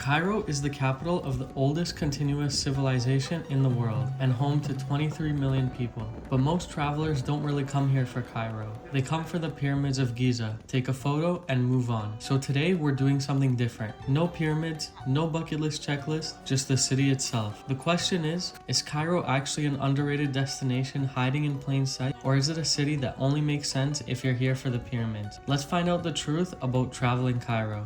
Cairo is the capital of the oldest continuous civilization in the world and home to 23 million people. But most travelers don't really come here for Cairo. They come for the pyramids of Giza, take a photo, and move on. So today we're doing something different. No pyramids, no bucket list checklist, just the city itself. The question is Cairo actually an underrated destination hiding in plain sight, or is it a city that only makes sense if you're here for the pyramids? Let's find out the truth about traveling Cairo.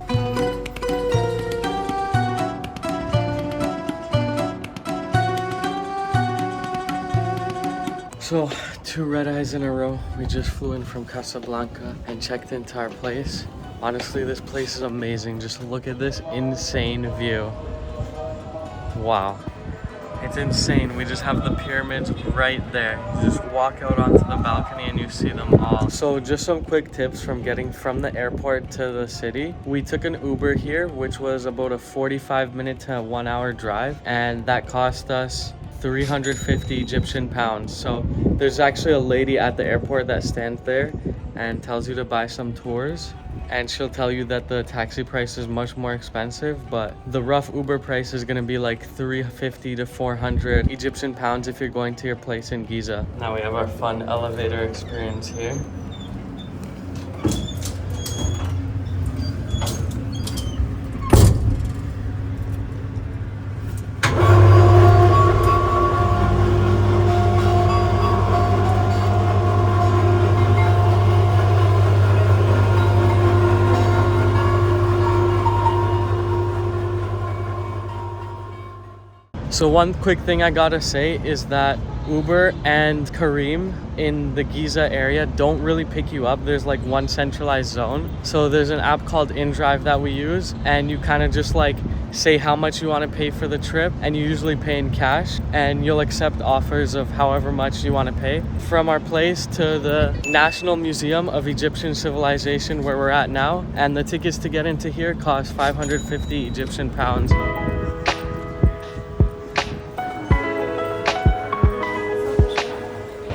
So, 2 red eyes in a row. We just flew in from Casablanca and checked into our place. Honestly, this place is amazing. Just look at this insane view. Wow. It's insane. We just have the pyramids right there. You just walk out onto the balcony and you see them all. So just some quick tips from getting from the airport to the city. We took an Uber here, which was about a 45-minute to 1-hour drive, and that cost us 350 Egyptian pounds. So there's actually a lady at the airport that stands there and tells you to buy some tours, and she'll tell you that the taxi price is much more expensive, but the rough Uber price is gonna be like 350 to 400 Egyptian pounds if you're going to your place in Giza. Now we have our fun elevator experience here. So one quick thing I gotta say is that Uber and Kareem in the Giza area don't really pick you up. There's like one centralized zone. So there's an app called InDrive that we use, and you kind of just like say how much you want to pay for the trip, and you usually pay in cash, and you'll accept offers of however much you want to pay. From our place to the National Museum of Egyptian Civilization where we're at now, and the tickets to get into here cost 550 Egyptian pounds.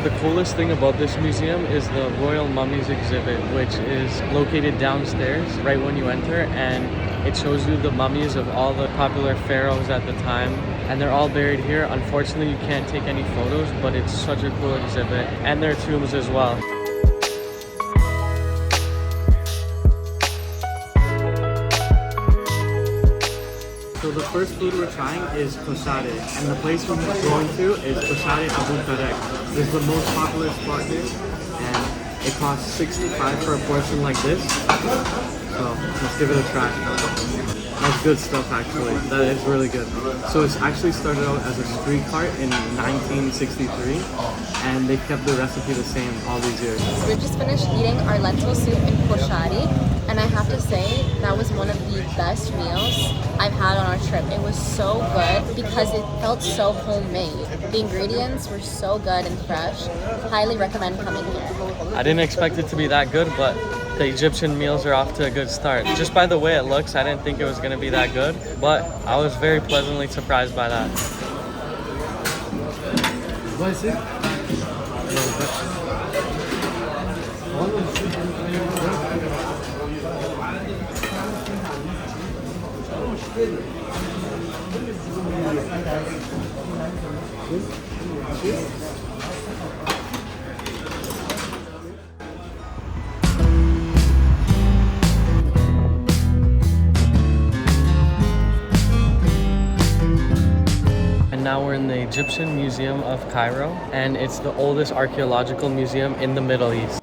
The coolest thing about this museum is the Royal Mummies exhibit, which is located downstairs right when you enter, and it shows you the mummies of all the popular pharaohs at the time, and they're all buried here. Unfortunately, you can't take any photos, but it's such a cool exhibit, and their tombs as well. So the first food we're trying is koshari, and the place we're going to is koshari Abu Karek. This is the most popular spot here, and it costs 65 for a portion like this. So let's give it a try. That's good stuff actually. That is really good. So it's actually started out as a street cart in 1963, and they've kept the recipe the same all these years. So we just finished eating our lentil soup and koshari, and I have to say that was one of the best meals I've had on our trip. It was so good because it felt so homemade. The ingredients were so good and fresh. Highly recommend coming here. I didn't expect it to be that good, but the Egyptian meals are off to a good start. Just by the way it looks, I didn't think it was going to be that good, but I was very pleasantly surprised by that. Now we're in the Egyptian Museum of Cairo, and it's the oldest archaeological museum in the Middle East.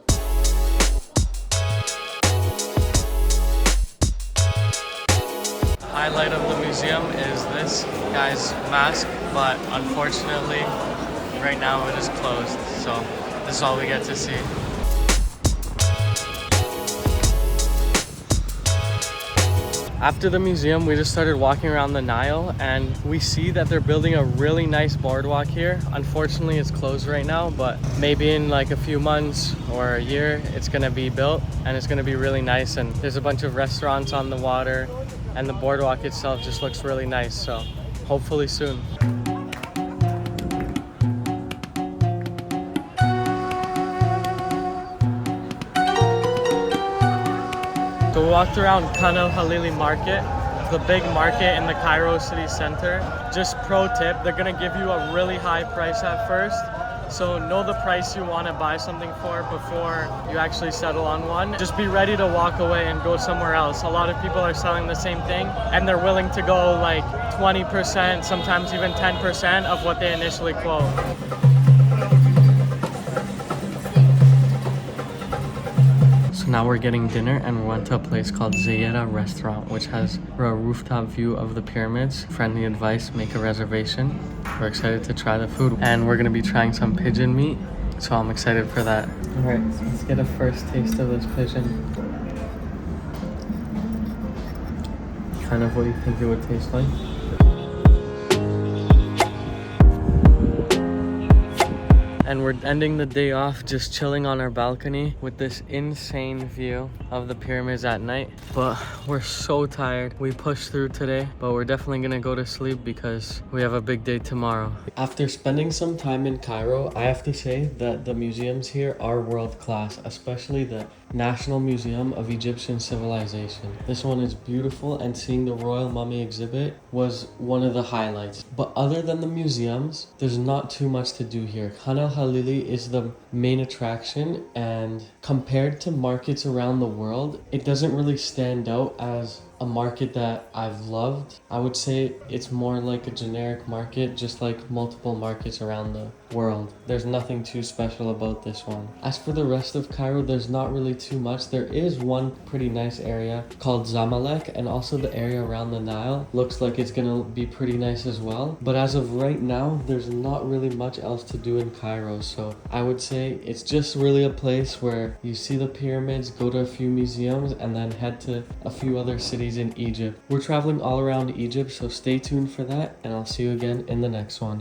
Highlight of the museum is this guy's mask, but unfortunately right now it is closed, so this is all we get to see. After the museum, we just started walking around the Nile, and we see that they're building a really nice boardwalk here. Unfortunately, it's closed right now, but maybe in like a few months or a year, it's gonna be built and it's gonna be really nice. And there's a bunch of restaurants on the water, and the boardwalk itself just looks really nice. So hopefully soon. So we walked around Khan el Halili market, the big market in the Cairo city center. Just pro tip, they're gonna give you a really high price at first. So know the price you want to buy something for before you actually settle on one. Just be ready to walk away and go somewhere else. A lot of people are selling the same thing and they're willing to go like 20%, sometimes even 10% of what they initially quote. So now we're getting dinner and we went to a place called Zayeda Restaurant, which has a rooftop view of the pyramids. Friendly advice, make a reservation. We're excited to try the food and we're gonna be trying some pigeon meat. So I'm excited for that. All right, so let's get a first taste of this pigeon. Kind of what you think it would taste like. And we're ending the day off just chilling on our balcony with this insane view of the pyramids at night. But we're so tired. We pushed through today, but we're definitely gonna go to sleep because we have a big day tomorrow. After spending some time in Cairo, I have to say that the museums here are world class, especially the National Museum of Egyptian Civilization. This one is beautiful and seeing the royal mummy exhibit was one of the highlights. But other than the museums, there's not too much to do here. Khan el-Halili is the main attraction, and compared to markets around the world, it doesn't really stand out as a market that I've loved. I would say it's more like a generic market, just like multiple markets around the world. There's nothing too special about this one. As for the rest of Cairo, there's not really too much. There is one pretty nice area called Zamalek, and also the area around the Nile looks like it's gonna be pretty nice as well. But as of right now, there's not really much else to do in Cairo. So I would say it's just really a place where you see the pyramids, go to a few museums, and then head to a few other cities in Egypt. We're traveling all around Egypt, so stay tuned for that, and I'll see you again in the next one.